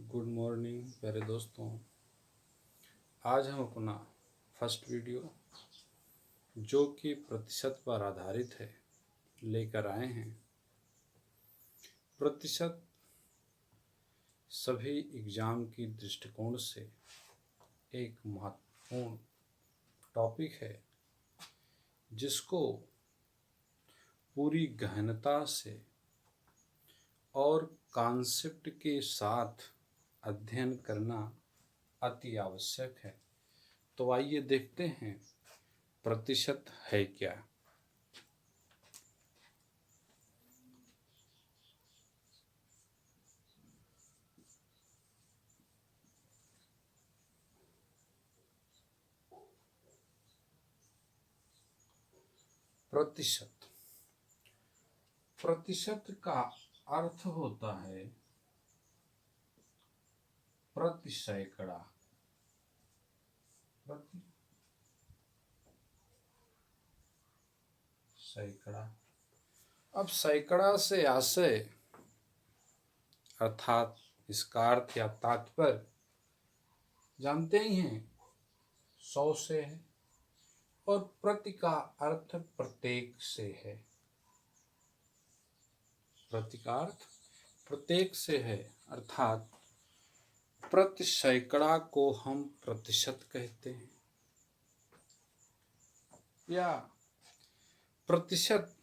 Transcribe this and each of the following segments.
Good morning प्यारे दोस्तों। आज हम अपना फर्स्ट वीडियो जो कि प्रतिशत पर आधारित है लेकर आए हैं। प्रतिशत सभी एग्ज़ाम की दृष्टिकोण से एक महत्वपूर्ण टॉपिक है जिसको पूरी गहनता से और कॉन्सेप्ट के साथ अध्ययन करना अति आवश्यक है। तो आइए देखते हैं प्रतिशत है क्या। प्रतिशत प्रतिशत का अर्थ होता है प्रति सैकड़ा। प्रति सैकड़ा। अब सैकड़ा से आशय अर्थात इसका अर्थ या तात्पर्य जानते ही हैं, 100 से है और प्रति का अर्थ प्रत्येक से है। प्रति का अर्थ प्रत्येक से है अर्थात प्रति सैकड़ा को हम प्रतिशत कहते हैं या प्रतिशत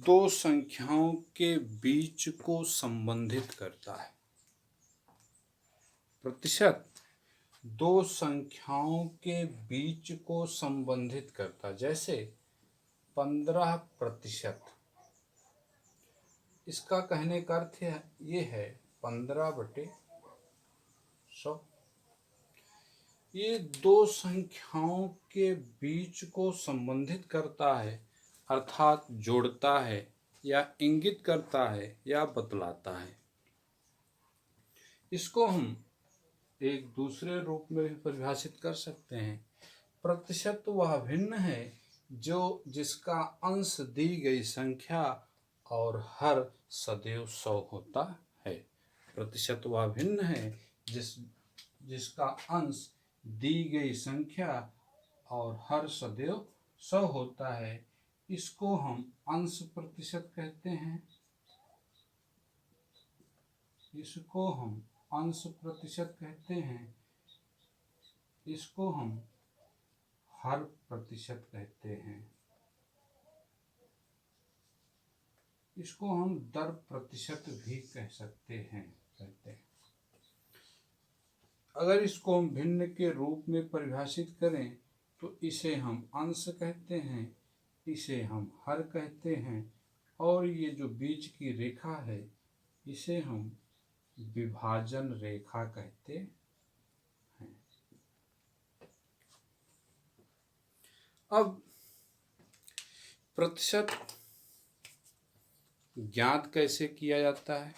दो संख्याओं के बीच को संबंधित करता है। प्रतिशत दो संख्याओं के बीच को संबंधित करता, जैसे 15%। इसका कहने का अर्थ ये है 15/100। ये दो संख्याओं के बीच को संबंधित करता है अर्थात जोड़ता है या इंगित करता है या बतलाता है। इसको हम एक दूसरे रूप में भी परिभाषित कर सकते हैं। प्रतिशत वह भिन्न है जिसका अंश दी गई संख्या और हर सदैव 100 होता है। प्रतिशत वह भिन्न है जिसका अंश दी गई संख्या और हर सदैव 100 होता है। इसको हम अंश प्रतिशत कहते हैं। इसको हम अंश प्रतिशत कहते हैं। इसको हम हर प्रतिशत कहते हैं। इसको हम दर प्रतिशत भी कह सकते हैं। अगर इसको हम भिन्न के रूप में परिभाषित करें तो इसे हम अंश कहते हैं, इसे हम हर कहते हैं और ये जो बीच की रेखा है इसे हम विभाजन रेखा कहते हैं। अब प्रतिशत ज्ञात कैसे किया जाता है?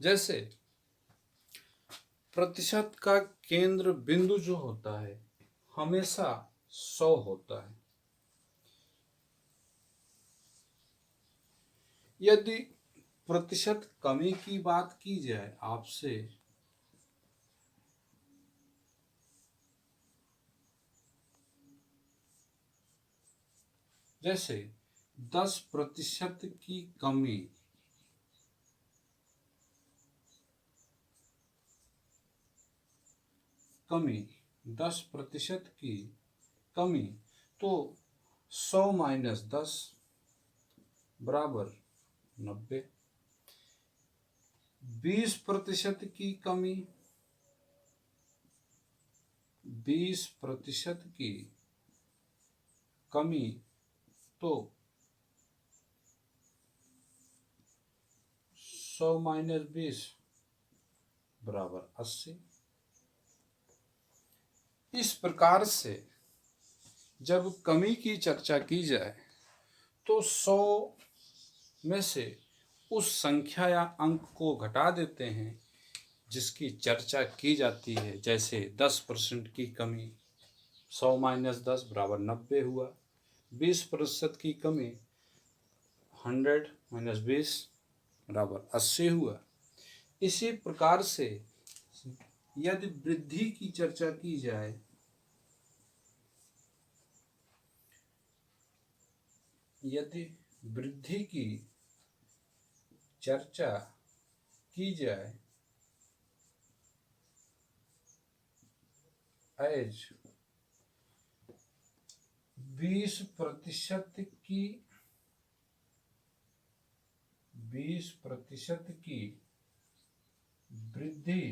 जैसे प्रतिशत का केंद्र बिंदु जो होता है हमेशा 100 होता है। यदि प्रतिशत कमी की बात की जाए आपसे, जैसे 10% की कमी, कमी 10% की कमी तो 100 - 10 बराबर 90। 20% की कमी, 20% की कमी तो 100 - 20 बराबर 80। इस प्रकार से जब कमी की चर्चा की जाए तो 100 में से उस संख्या या अंक को घटा देते हैं जिसकी चर्चा की जाती है। जैसे 10% की कमी 100 - 10 बराबर 90 हुआ। 20% की कमी 100 - 20 बराबर 80 हुआ। इसी प्रकार से यदि वृद्धि की चर्चा की जाए, यदि वृद्धि की चर्चा की जाए एज 20% की वृद्धि,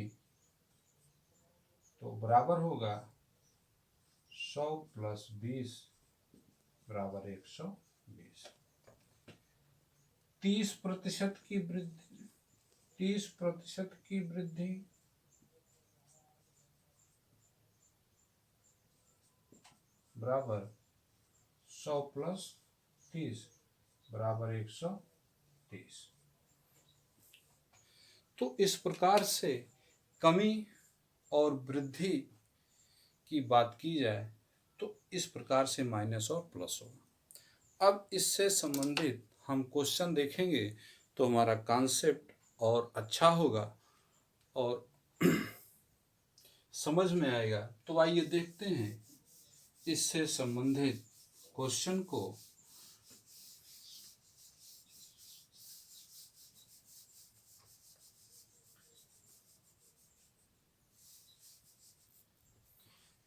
तो बराबर होगा 100 प्लस 20 बराबर 120। 30% की वृद्धि, 30% की वृद्धि बराबर 100 प्लस 30 बराबर 130। तो इस प्रकार से कमी और वृद्धि की बात की जाए तो इस प्रकार से माइनस और प्लस होगा। अब इससे संबंधित हम क्वेश्चन देखेंगे तो हमारा कॉन्सेप्ट और अच्छा होगा और समझ में आएगा। तो आइए देखते हैं इससे संबंधित क्वेश्चन को।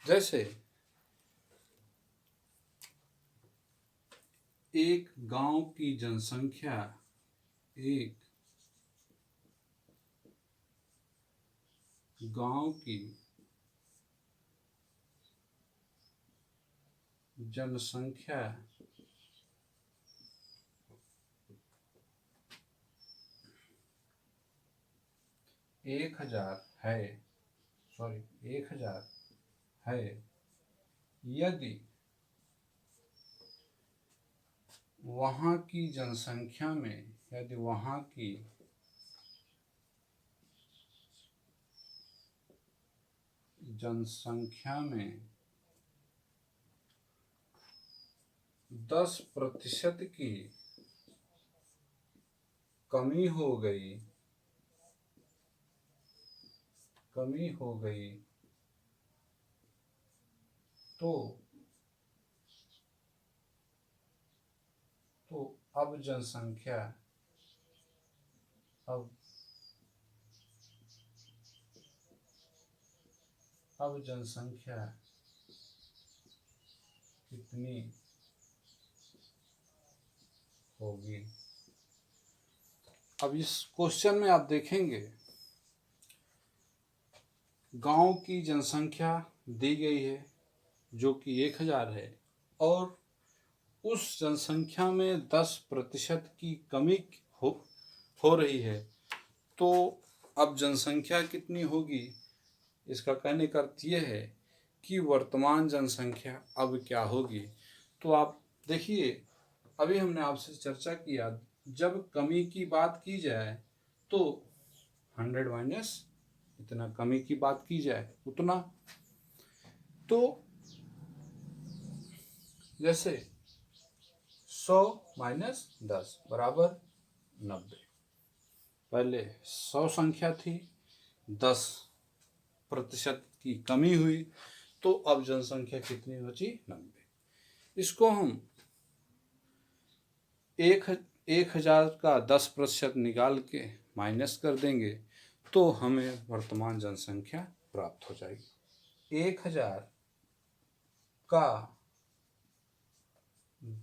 जैसे एक गांव की जनसंख्या, एक गांव की जनसंख्या 1000 है, 1000 है। यदि वहां की जनसंख्या में, यदि वहां की जनसंख्या में 10% की कमी हो गई, तो अब जनसंख्या, अब जनसंख्या कितनी होगी। अब इस क्वेश्चन में आप देखेंगे गांव की जनसंख्या दी गई है जो कि 1000 है और उस जनसंख्या में 10% की कमी हो रही है। तो अब जनसंख्या कितनी होगी, इसका कहने का अर्थ यह है कि वर्तमान जनसंख्या अब क्या होगी। तो आप देखिए, अभी हमने आपसे चर्चा किया, जब कमी की बात की जाए तो 100 माइनस इतना, कमी की बात की जाए उतना। तो जैसे 100 माइनस 10 बराबर 90। पहले 100 संख्या थी, 10% की कमी हुई, तो अब जनसंख्या कितनी बची, 90। इसको हम 1000 का 10% निकाल के माइनस कर देंगे तो हमें वर्तमान जनसंख्या प्राप्त हो जाएगी। 1000 का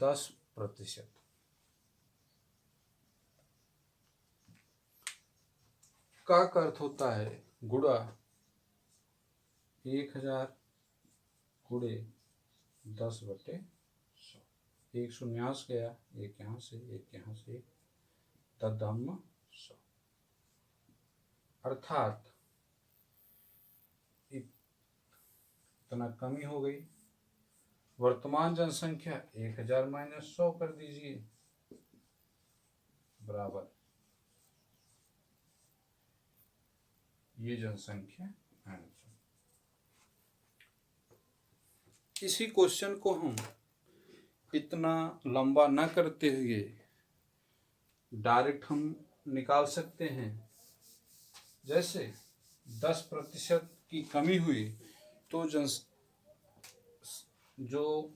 10% का अर्थ होता है गुणा 1000 गुणे 10/100। एक शून्य यहाँ से गया, एक यहाँ से, एक यहाँ से, तदम 100, अर्थात इतना कमी हो गई। वर्तमान जनसंख्या 1000 माइनस 100 कर दीजिए बराबर ये जनसंख्या आंसर। इसी क्वेश्चन को हम इतना लंबा न करते हुए डायरेक्ट हम निकाल सकते हैं। जैसे 10% की कमी हुई तो जो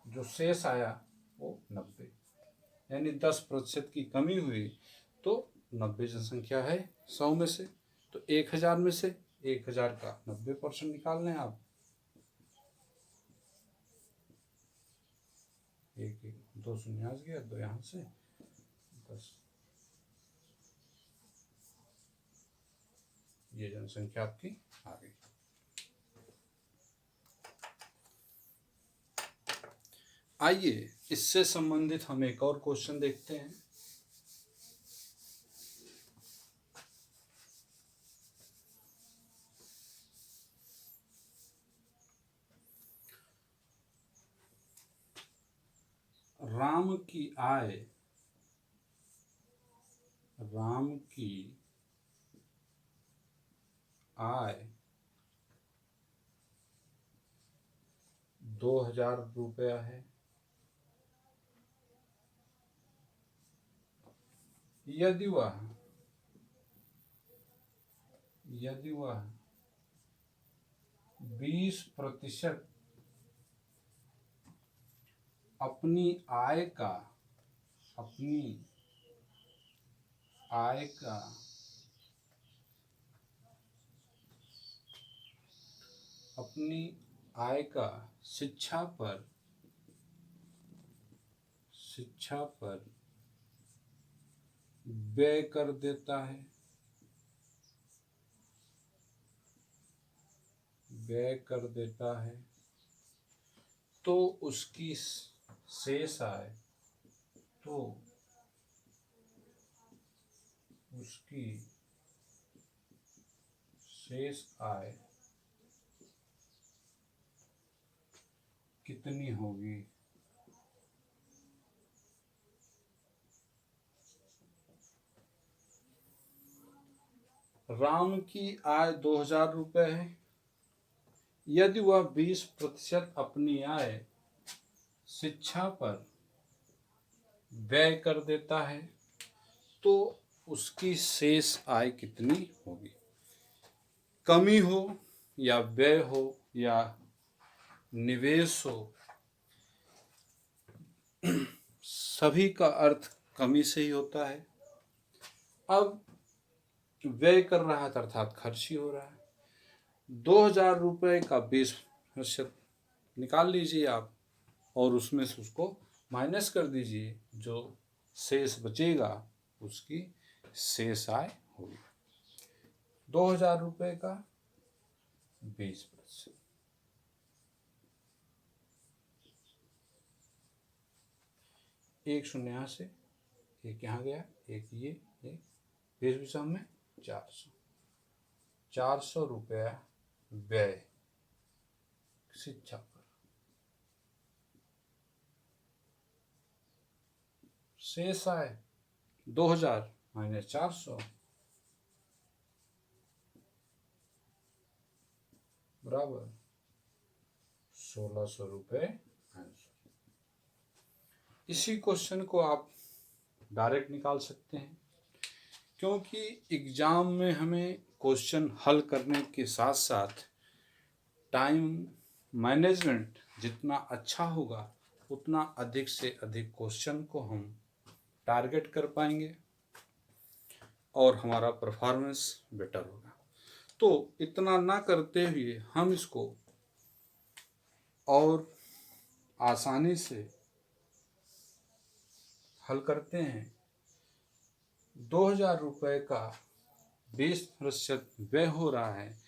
जो शेष आया वो 90, यानी 10% की कमी हुई तो 90 जनसंख्या है 100 में से, तो 1000 में से 1000 का 90% निकाल लें आप। एक 2 शून्य गया, 2 यहाँ से 10, ये जनसंख्या आपकी आ गई। आइए इससे संबंधित हम एक और क्वेश्चन देखते हैं। राम की आय 2000 रुपया है। यदि वह 20% अपनी आय का शिक्षा पर व्यय कर देता है तो उसकी शेष आय कितनी होगी? राम की आय 2000 रुपये है। यदि वह 20% अपनी आय शिक्षा पर व्यय कर देता है तो उसकी शेष आय कितनी होगी? कमी हो या व्यय हो या निवेश हो, सभी का अर्थ कमी से ही होता है। अब व्यय कर रहा है अर्थात खर्च ही हो रहा है। 2000 रुपये का 20% निकाल लीजिए आप और उसमें से उसको माइनस कर दीजिए, जो शेष बचेगा उसकी शेष आय होगी। 2000 रुपये का 20%, एक शून्य यहाँ से, एक यहाँ गया, एक ये, एक 20 में 400 रुपया व्यय शिक्षा पर। शेष आय 2000 माइनस 400 बराबर 1600 रुपये आंसर। इसी क्वेश्चन को आप डायरेक्ट निकाल सकते हैं, क्योंकि एग्जाम में हमें क्वेश्चन हल करने के साथ साथ टाइम मैनेजमेंट जितना अच्छा होगा उतना अधिक से अधिक क्वेश्चन को हम टारगेट कर पाएंगे और हमारा परफॉर्मेंस बेटर होगा। तो इतना ना करते हुए हम इसको और आसानी से हल करते हैं। 2000 रुपये का 20% व्यय हो रहा है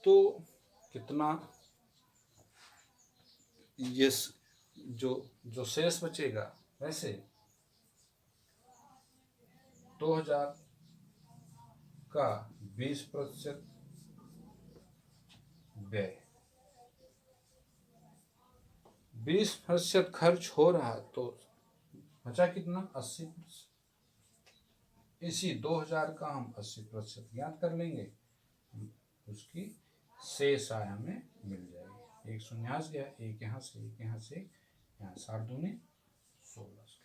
तो कितना ये जो शेष बचेगा, वैसे 2000 का 20% व्यय, 20% खर्च हो रहा तो बचा कितना? 80%। इसी 2000 का हम 80% ज्ञात कर लेंगे, उसकी शेष आय हमें मिल जाएगी। एक शून्य गया, एक यहाँ से, एक यहाँ से, यहाँ 7 दूनी 16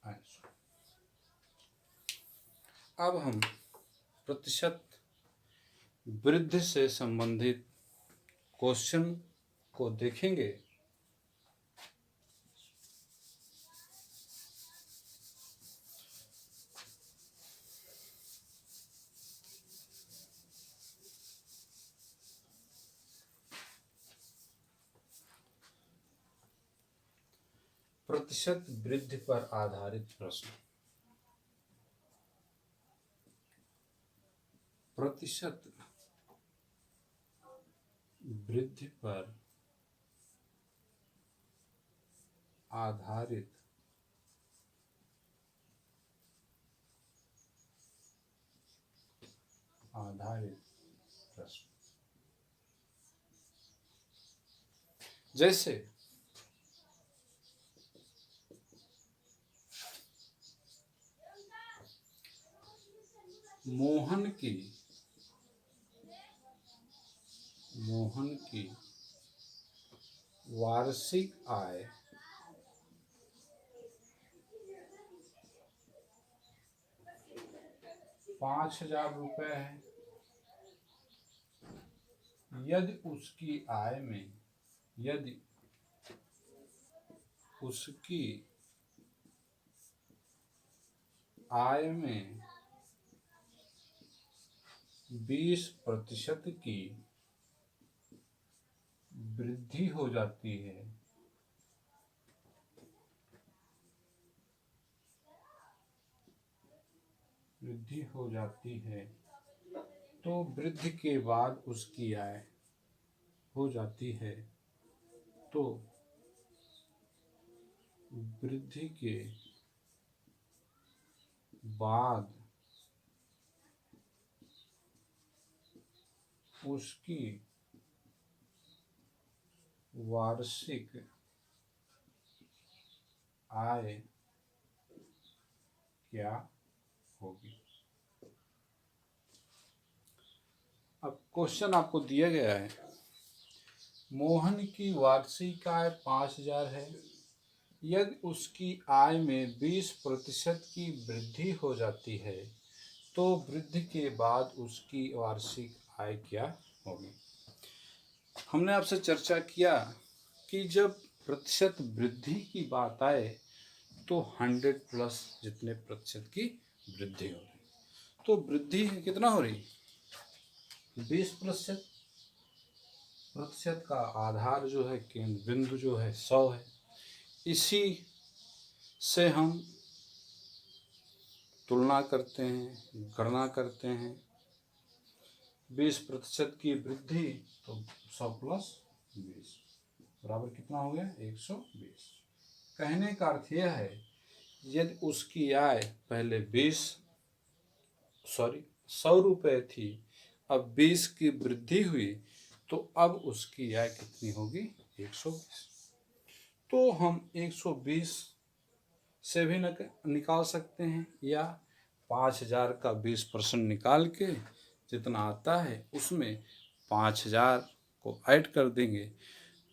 आंसर। अब हम प्रतिशत वृद्धि से संबंधित क्वेश्चन को देखेंगे। प्रतिशत वृद्धि पर आधारित प्रश्न। प्रतिशत वृद्धि पर आधारित प्रश्न। जैसे मोहन की वार्षिक आय 5,000 रुपये है। यदि उसकी आय में 20% की वृद्धि हो जाती है तो वृद्धि के बाद उसकी आय हो जाती है तो वृद्धि के बाद उसकी वार्षिक आय क्या होगी। अब क्वेश्चन आपको दिया गया है, मोहन की वार्षिक आय 5,000 है। यदि उसकी आय में 20% की वृद्धि हो जाती है तो वृद्धि के बाद उसकी वार्षिक आय क्या होगी। हमने आपसे चर्चा किया कि जब प्रतिशत वृद्धि की बात आए तो 100+ जितने प्रतिशत की वृद्धि हो रही, तो वृद्धि कितना हो रही, 20%। प्रतिशत का आधार जो है, केंद्र बिंदु जो है 100 है। इसी से हम तुलना करते हैं, गणना करते हैं। 20% की वृद्धि तो 100 + 20 बराबर कितना हो गया, 120। कहने का अर्थ यह है, यदि उसकी आय पहले 100 रुपये थी, अब 20 की वृद्धि हुई तो अब उसकी आय कितनी होगी, 120। तो हम 120 से भी निकाल सकते हैं या 5,000 का 20% निकाल के जितना आता है उसमें 5,000 को ऐड कर देंगे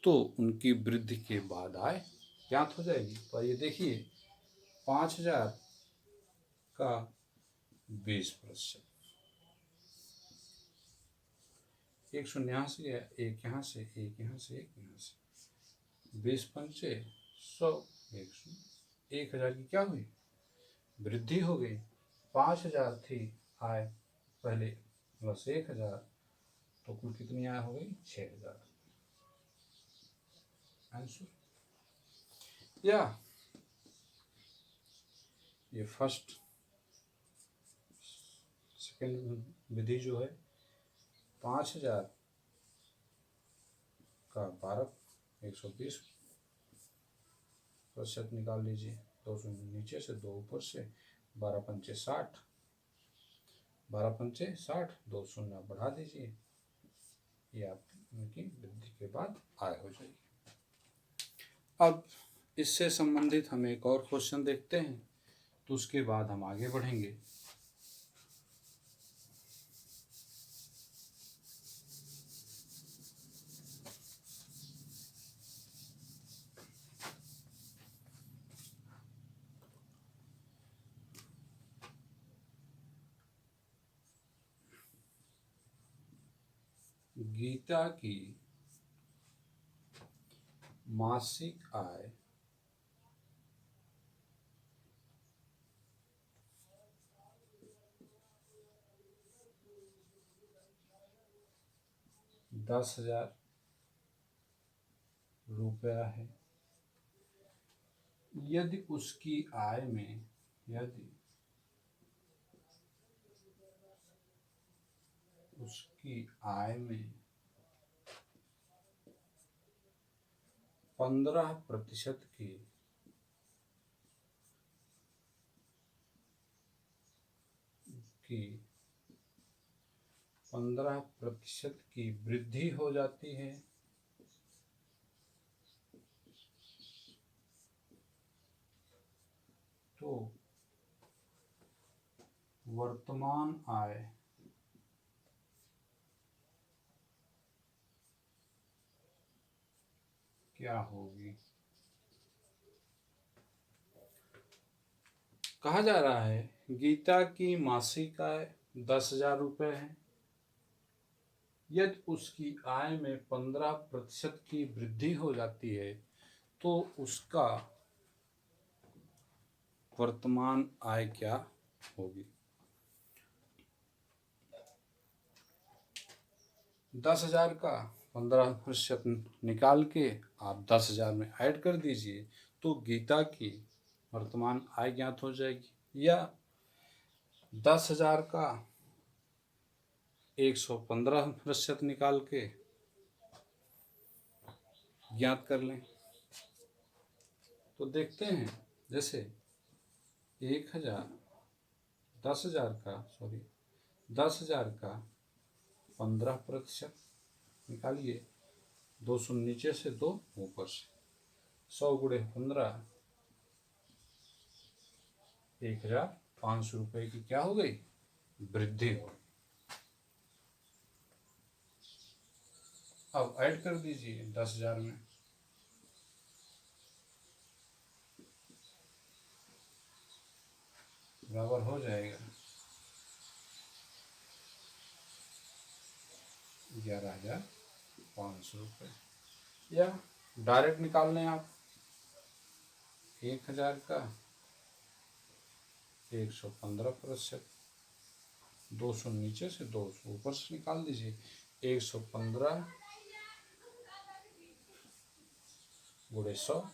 तो उनकी वृद्धि के बाद आय ज्ञात हो जाएगी। तो ये देखिए, 5,000 का 20%, 100 यहाँ से गया, एक यहाँ से, एक यहाँ से, एक यहाँ से, 20 पंचे 100, 1,000 की क्या हुई, वृद्धि हो गई। 5,000 थी आय पहले प्लस 1,000, तो कुल कितनी आय हो गई, 6,000। आंसर। या ये फर्स्ट सेकेंड विधि जो है, 5,000 का 120% निकाल लीजिए, 200 नीचे से, 2 ऊपर से, 12 पंचे 60, 12 पंचे 60, 2 शून्य बढ़ा दीजिए, ये आपकी वृद्धि के बाद आय हो जाएगी। अब इससे संबंधित हम एक और क्वेश्चन देखते हैं, तो उसके बाद हम आगे बढ़ेंगे। गीता की मासिक आय ₹10,000 है। यदि उसकी आय में 15% की 15% की वृद्धि हो जाती है तो वर्तमान आय क्या होगी। कहा जा रहा है गीता की मासिक आय ₹10,000 है। यदि उसकी आय में 15% की वृद्धि हो जाती है तो उसका वर्तमान आय क्या होगी। 10,000 का 15% निकाल के आप 10,000 में ऐड कर दीजिए तो गीता की वर्तमान आय ज्ञात हो जाएगी। या 10,000 का 115% निकाल के ज्ञात कर लें। तो देखते हैं, जैसे 10,000 का 15% निकालिए, 200 नीचे से 2 ऊपर से, 100 गुणे 15, ₹1,500 की क्या हो गई, वृद्धि हो। अब ऐड कर दीजिए 10,000 में, बराबर हो जाएगा 11,500। या डायरेक्ट निकाल लें आप, 1,000 का 115%, 200 नीचे से 200 ऊपर से निकाल दीजिए, 115 गुणे 100,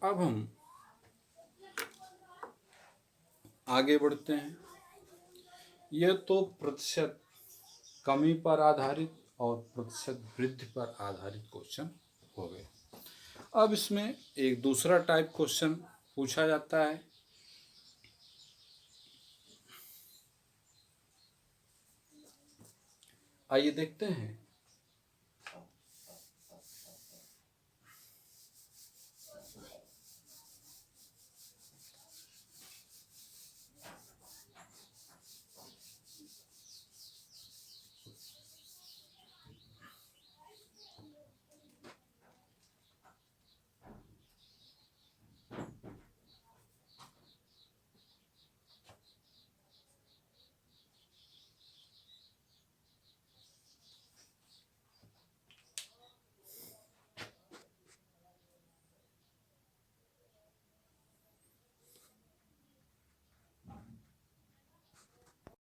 अब हम आगे बढ़ते हैं। यह तो प्रतिशत कमी पर आधारित और प्रतिशत वृद्धि पर आधारित क्वेश्चन हो गए। अब इसमें एक दूसरा टाइप क्वेश्चन पूछा जाता है। आइए देखते हैं